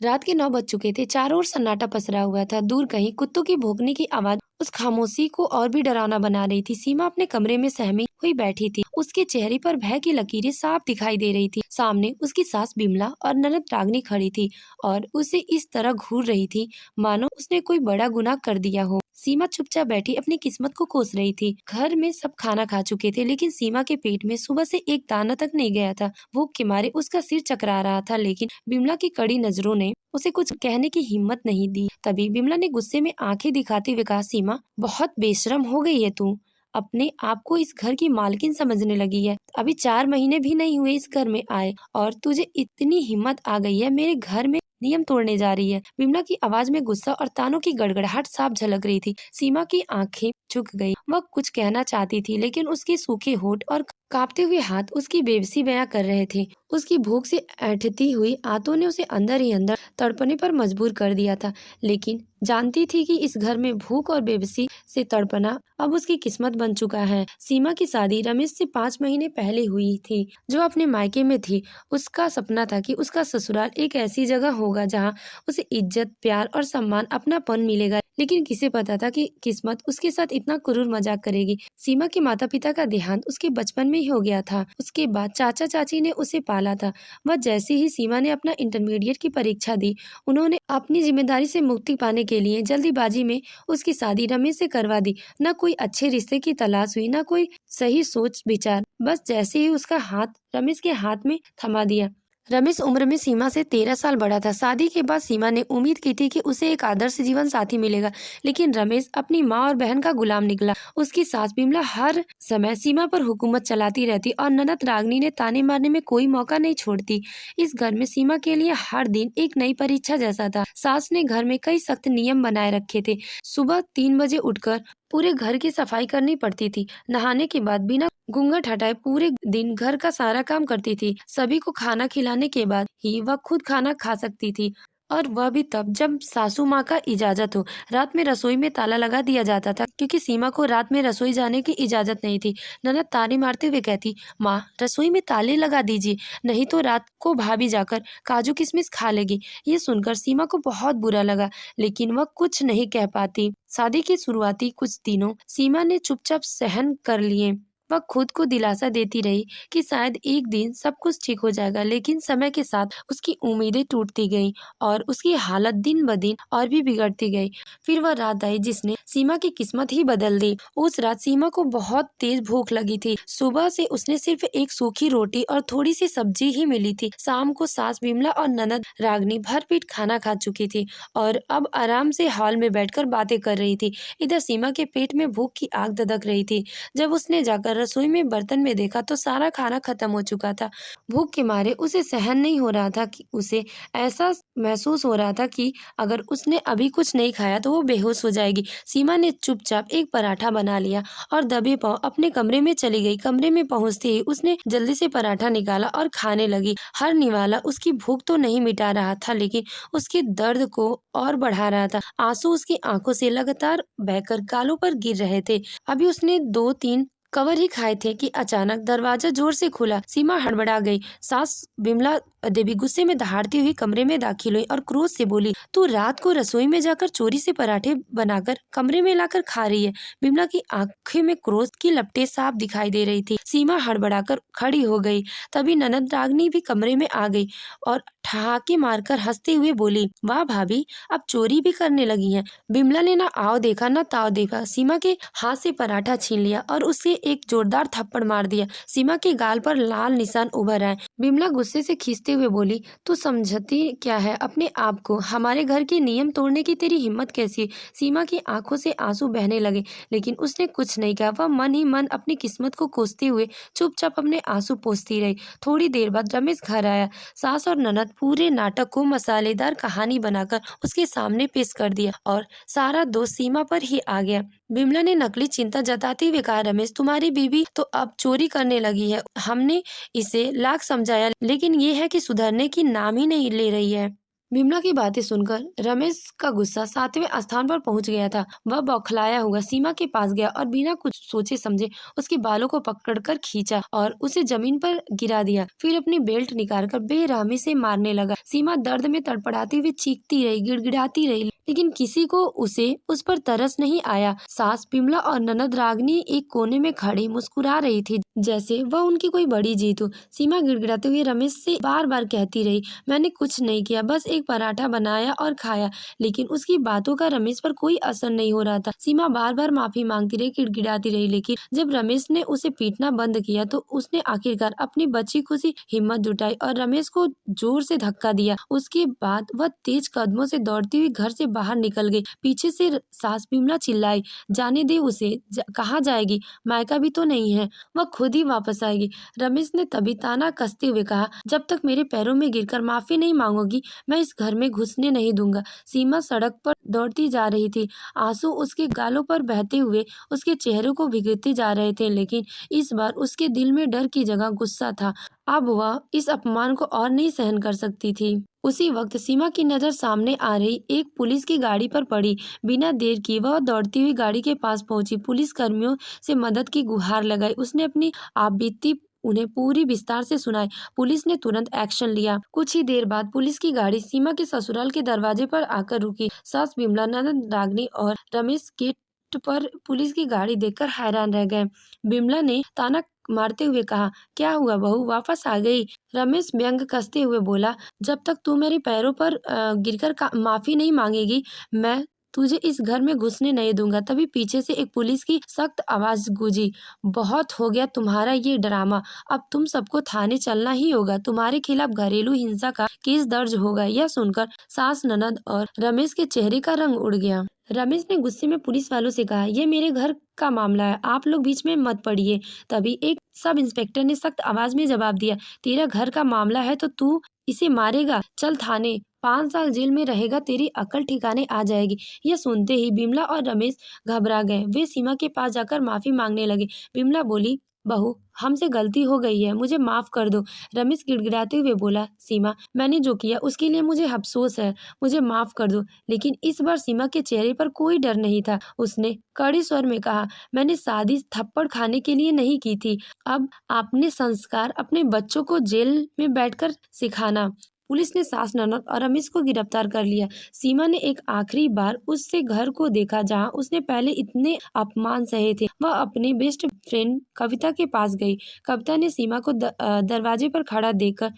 रात के 9 बज चुके थे। चारों ओर सन्नाटा पसरा हुआ था। दूर कहीं कुत्तों की भौंकने की आवाज उस खामोशी को और भी डरावना बना रही थी। सीमा अपने कमरे में सहमी हुई बैठी थी। उसके चेहरे पर भय की लकीरें साफ दिखाई दे रही थी। सामने उसकी सास बिमला और ननद रागनी खड़ी थी और उसे इस तरह घूर रही थी मानो उसने कोई बड़ा गुनाह कर दिया हो। सीमा चुपचाप बैठी अपनी किस्मत को कोस रही थी। घर में सब खाना खा चुके थे, लेकिन सीमा के पेट में सुबह से एक दाना तक नहीं गया था। भूख के मारे उसका सिर चकरा रहा था, लेकिन बिमला की कड़ी नजरों ने उसे कुछ कहने की हिम्मत नहीं दी। तभी बिमला ने गुस्से में आंखें दिखाते हुए कहा, सीमा, बहुत बेशरम हो गई है तू। अपने आप को इस घर की मालकिन समझने लगी है। अभी 4 महीने भी नहीं हुए इस घर में आए और तुझे इतनी हिम्मत आ गई है मेरे घर में नियम तोड़ने जा रही है। बिमला की आवाज में गुस्सा और तानों की गड़गड़ाहट साफ झलक रही थी। सीमा की आंखें झुक गई। वह कुछ कहना चाहती थी, लेकिन उसके सूखे होठ और कांपते हुए हाथ उसकी बेबसी बयां कर रहे थे। उसकी भूख से ऐंठती हुई आंतों ने उसे अंदर ही अंदर तड़पने पर मजबूर कर दिया था, लेकिन जानती थी कि इस घर में भूख और बेबसी से तड़पना अब उसकी किस्मत बन चुका है। सीमा की शादी रमेश से 5 महीने पहले हुई थी, जो अपने मायके में थी। उसका सपना था कि उसका ससुराल एक ऐसी जगह होगा जहाँ उसे इज्जत, प्यार और सम्मान, अपनापन मिलेगा। लेकिन किसे पता था कि किस्मत उसके साथ इतना क्रूर मजाक करेगी। सीमा के माता पिता का देहांत उसके बचपन में ही हो गया था। उसके बाद चाचा चाची ने उसे पाला था। वह जैसे ही सीमा ने अपना इंटरमीडिएट की परीक्षा दी, उन्होंने अपनी जिम्मेदारी से मुक्ति पाने के लिए जल्दीबाजी में उसकी शादी रमेश से करवा दी। न कोई अच्छे रिश्ते की तलाश हुई, न कोई सही सोच विचार। बस जैसे ही उसका हाथ रमेश के हाथ में थमा दिया। रमेश उम्र में सीमा से 13 साल बड़ा था। शादी के बाद सीमा ने उम्मीद की थी कि उसे एक आदर्श जीवन साथी मिलेगा, लेकिन रमेश अपनी माँ और बहन का गुलाम निकला। उसकी सास बिमला हर समय सीमा पर हुकूमत चलाती रहती और ननद रागनी ने ताने मारने में कोई मौका नहीं छोड़ती। इस घर में सीमा के लिए हर दिन एक नई परीक्षा जैसा था। सास ने घर में कई सख्त नियम बनाए रखे थे। सुबह 3 बजे उठकर पूरे घर की सफाई करनी पड़ती थी। नहाने के बाद बिना घूंघट हटाए पूरे दिन घर का सारा काम करती थी। सभी को खाना खिलाने के बाद ही वह खुद खाना खा सकती थी, और वह भी तब जब सासू माँ का इजाजत हो। रात में रसोई में ताला लगा दिया जाता था, क्योंकि सीमा को रात में रसोई जाने की इजाजत नहीं थी। ननद ताली मारते हुए कहती, माँ, रसोई में ताले लगा दीजिए, नहीं तो रात को भाभी जाकर काजू किशमिश खा लेगी। ये सुनकर सीमा को बहुत बुरा लगा, लेकिन वह कुछ नहीं कह पाती। शादी के शुरुआती कुछ दिनों सीमा ने चुपचाप सहन कर लिए। वह खुद को दिलासा देती रही कि शायद एक दिन सब कुछ ठीक हो जाएगा, लेकिन समय के साथ उसकी उम्मीदें टूटती गईं और उसकी हालत दिन ब दिन और भी बिगड़ती गई। फिर वह रात आई जिसने सीमा की किस्मत ही बदल दी। उस रात सीमा को बहुत तेज भूख लगी थी। सुबह से उसने सिर्फ एक सूखी रोटी और थोड़ी सी सब्जी ही मिली थी। शाम को सास बिमला और ननद रागनी भरपेट खाना खा चुकी थी और अब आराम से हॉल में बैठकर बातें कर रही थी। इधर सीमा के पेट में भूख की आग धधक रही थी। जब उसने जाकर रसोई में बर्तन में देखा तो सारा खाना खत्म हो चुका था। भूख के मारे उसे सहन नहीं हो रहा था कि उसे ऐसा महसूस हो रहा था कि अगर उसने अभी कुछ नहीं खाया तो वो बेहोश हो जाएगी। सीमा ने चुपचाप एक पराठा बना लिया और दबे पांव अपने कमरे में चली गई। कमरे में पहुंचते ही उसने जल्दी से पराठा निकाला और खाने लगी। हर निवाला उसकी भूख तो नहीं मिटा रहा था, लेकिन उसके दर्द को और बढ़ा रहा था। आंसू उसकी आंखों से लगातार बहकर गालों पर गिर रहे थे। अभी उसने 2-3 कवर ही खाए थे कि अचानक दरवाजा जोर से खुला। सीमा हड़बड़ा गई। सास बिमला देवी गुस्से में दहाड़ती हुई कमरे में दाखिल हुई और क्रोध से बोली, तू रात को रसोई में जाकर चोरी से पराठे बनाकर कमरे में लाकर खा रही है। बिमला की आंखें में क्रोध की लपटें साफ दिखाई दे रही थी। सीमा हड़बड़ाकर खड़ी हो गई। तभी ननद रागनी भी कमरे में आ गई और ठहाके मारकर हंसते हुए बोली, वाह भाभी, अब चोरी भी करने लगी हैं। बिमला ने ना आओ देखा ना ताव देखा, सीमा के हाथ से पराठा छीन लिया और उसे एक जोरदार थप्पड़ मार दिया। सीमा के गाल पर लाल निशान उभर आए। बिमला गुस्से से खींचते हुए बोली, तू समझती क्या है अपने आप को? हमारे घर के नियम तोड़ने की तेरी हिम्मत कैसी है? सीमा की आंखों से आंसू बहने लगे, लेकिन उसने कुछ नहीं कहा। वह मन ही मन अपनी किस्मत को कोसते हुए चुपचाप अपने आंसू पोंछती रही। थोड़ी देर बाद रमेश घर आया। सास और ननद पूरे नाटक को मसालेदार कहानी बनाकर उसके सामने पेश कर दिया और सारा दोष सीमा पर ही आ गया। बिमला ने नकली चिंता जताते हुए कहा, रमेश, तुम्हारी बीवी तो अब चोरी करने लगी है। हमने इसे लाख समझाया, लेकिन ये है कि सुधरने की नाम ही नहीं ले रही है। विमला की बातें सुनकर रमेश का गुस्सा 7वें स्थान पर पहुंच गया था। वह बौखलाया हुआ सीमा के पास गया और बिना कुछ सोचे समझे उसके बालों को पकड़कर खींचा और उसे जमीन पर गिरा दिया। फिर अपनी बेल्ट निकालकर बेरहमी से मारने लगा। सीमा दर्द में तड़पड़ाती हुई चीखती रही, गिड़गिड़ाती रही, लेकिन किसी को उसे उस पर तरस नहीं आया। सास विमला और ननद रागनी एक कोने में खड़ी मुस्कुरा रही थी, जैसे वह उनकी कोई बड़ी जीत हो। सीमा गिड़गिड़ाते हुए रमेश से बार बार कहती रही, मैंने कुछ नहीं किया, बस एक पराठा बनाया और खाया। लेकिन उसकी बातों का रमेश पर कोई असर नहीं हो रहा था। सीमा बार बार माफी मांगती रही, गिड़गिड़ाती रही, लेकिन जब रमेश ने उसे पीटना बंद किया तो उसने आखिरकार अपनी बची खुशी हिम्मत जुटाई और रमेश को जोर से धक्का दिया। उसके बाद वह तेज कदमों से दौड़ती हुई घर से बाहर निकल गई। पीछे से सास विमला चिल्लाई, जाने दे उसे, कहाँ जाएगी, मायका भी तो नहीं है, वह खुद ही वापस आएगी। रमेश ने तभी ताना कसते हुए कहा, जब तक मेरे पैरों में गिरकर माफी नहीं मांगोगी मैं इस घर में घुसने नहीं दूंगा। सीमा सड़क पर दौड़ती जा रही थी। आंसू उसके गालों पर बहते हुए उसके चेहरे को भिगोते जा रहे थे, लेकिन इस बार उसके दिल में डर की जगह गुस्सा था। अब वह इस अपमान को और नहीं सहन कर सकती थी। उसी वक्त सीमा की नजर सामने आ रही एक पुलिस की गाड़ी पर पड़ी। बिना देर किए वह दौड़ती हुई गाड़ी के पास पहुंची। पुलिस कर्मियों से मदद की गुहार लगाई। उसने अपनी आप बीती उन्हें पूरी विस्तार से सुनाई। पुलिस ने तुरंत एक्शन लिया। कुछ ही देर बाद पुलिस की गाड़ी सीमा के ससुराल के दरवाजे पर आकर रुकी। सास विमला, ननद रागनी और रमेश गेट पर पुलिस की गाड़ी देखकर हैरान रह गए। विमला ने ताना मारते हुए कहा, क्या हुआ बहू, वापस आ गई? रमेश व्यंग कसते हुए बोला, जब तक तू मेरे पैरों पर गिरकर माफी नहीं मांगेगी मैं तुझे इस घर में घुसने नहीं दूंगा। तभी पीछे से एक पुलिस की सख्त आवाज गूंजी, बहुत हो गया तुम्हारा ये ड्रामा, अब तुम सबको थाने चलना ही होगा, तुम्हारे खिलाफ घरेलू हिंसा का केस दर्ज होगा। यह सुनकर सास, ननद और रमेश के चेहरे का रंग उड़ गया। रमेश ने गुस्से में पुलिस वालों से कहा, यह मेरे घर का मामला है, आप लोग बीच में मत पड़िए। तभी एक सब इंस्पेक्टर ने सख्त आवाज में जवाब दिया, तेरा घर का मामला है तो तू इसे मारेगा, चल थाने, 5 साल जेल में रहेगा, तेरी अकल ठिकाने आ जाएगी। यह सुनते ही विमला और रमेश घबरा गए। वे सीमा के पास जाकर माफी मांगने लगे। विमला बोली, बहू हमसे गलती हो गई है, मुझे माफ कर दो। रमेश गिड़गिड़ाते हुए बोला, सीमा मैंने जो किया उसके लिए मुझे अफसोस है, मुझे माफ कर दो। लेकिन इस बार सीमा के चेहरे पर कोई डर नहीं था। उसने कड़े स्वर में कहा, मैंने शादी थप्पड़ खाने के लिए नहीं की थी, अब आपने संस्कार अपने बच्चों को जेल में बैठकर सिखाना। पुलिस ने सास, ननद और रमेश को गिरफ्तार कर लिया। सीमा ने एक आखिरी बार उससे घर को देखा जहां उसने पहले इतने अपमान सहे थे। वह अपनी बेस्ट फ्रेंड कविता के पास गई। कविता ने सीमा को दरवाजे पर खड़ा देखकर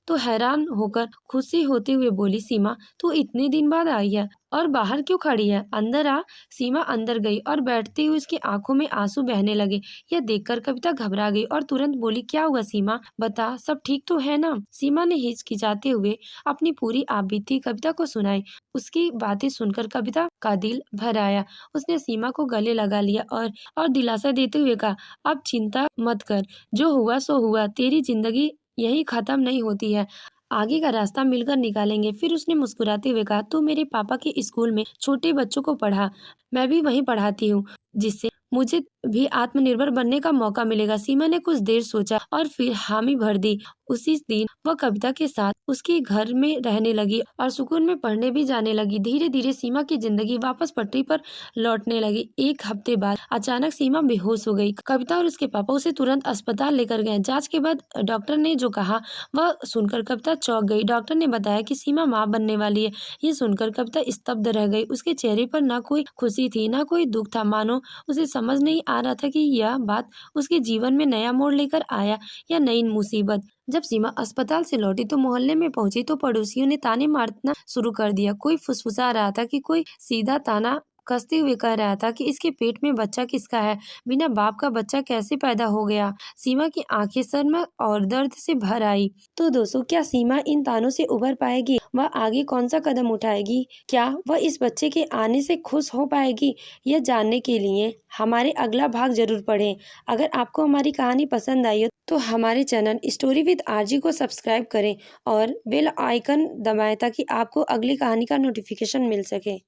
तो हैरान होकर खुशी होते हुए बोली, सीमा तू इतने दिन बाद आई है और बाहर क्यों खड़ी है, अंदर आ। सीमा अंदर गई और बैठते हुए उसकी आंखों में आंसू बहने लगे। यह देखकर कविता घबरा गई और तुरंत बोली, क्या हुआ सीमा, बता, सब ठीक तो है ना? सीमा ने हिचकिचाते हुए अपनी पूरी आपबीती कविता को सुनाई। उसकी बातें सुनकर कविता का दिल भर आया। उसने सीमा को गले लगा लिया और दिलासा देते हुए कहा, अब चिंता मत कर, जो हुआ सो हुआ, तेरी जिंदगी यही खत्म नहीं होती है, आगे का रास्ता मिलकर निकालेंगे। फिर उसने मुस्कुराते हुए कहा, तू मेरे पापा के स्कूल में छोटे बच्चों को पढ़ा, मैं भी वहीं पढ़ाती हूँ, जिससे मुझे भी आत्मनिर्भर बनने का मौका मिलेगा। सीमा ने कुछ देर सोचा और फिर हामी भर दी। उसी दिन वह कविता के साथ उसके घर में रहने लगी और सुकून में पढ़ने भी जाने लगी। धीरे धीरे सीमा की जिंदगी वापस पटरी पर लौटने लगी। एक हफ्ते बाद अचानक सीमा बेहोश हो गई। कविता और उसके पापा उसे तुरंत अस्पताल लेकर गए। जांच के बाद डॉक्टर ने जो कहा वह सुनकर कविता चौंक गई। डॉक्टर ने बताया कि सीमा माँ बनने वाली है। ये सुनकर कविता स्तब्ध रह गई। उसके चेहरे पर न कोई खुशी थी, न कोई दुख था, मानो उसे समझ नहीं आ रहा था कि यह बात उसके जीवन में नया मोड़ लेकर आया या नई मुसीबत। जब सीमा अस्पताल से लौटी तो मोहल्ले में पहुंची तो पड़ोसियों ने ताने मारना शुरू कर दिया। कोई फुसफुसा रहा था कि कोई सीधा ताना कसते हुए कह रहा था कि इसके पेट में बच्चा किसका है, बिना बाप का बच्चा कैसे पैदा हो गया। सीमा की आंखें शर्म और दर्द से भर आई। तो दोस्तों, क्या सीमा इन तानों से उबर पाएगी? वह आगे कौन सा कदम उठाएगी? क्या वह इस बच्चे के आने से खुश हो पाएगी? यह जानने के लिए हमारे अगला भाग जरूर पढ़ें। अगर आपको हमारी कहानी पसंद आई हो तो हमारे चैनल स्टोरी विद आरजी को सब्सक्राइब करें और बेल आइकन दबाएं ताकि आपको अगली कहानी का नोटिफिकेशन मिल सके।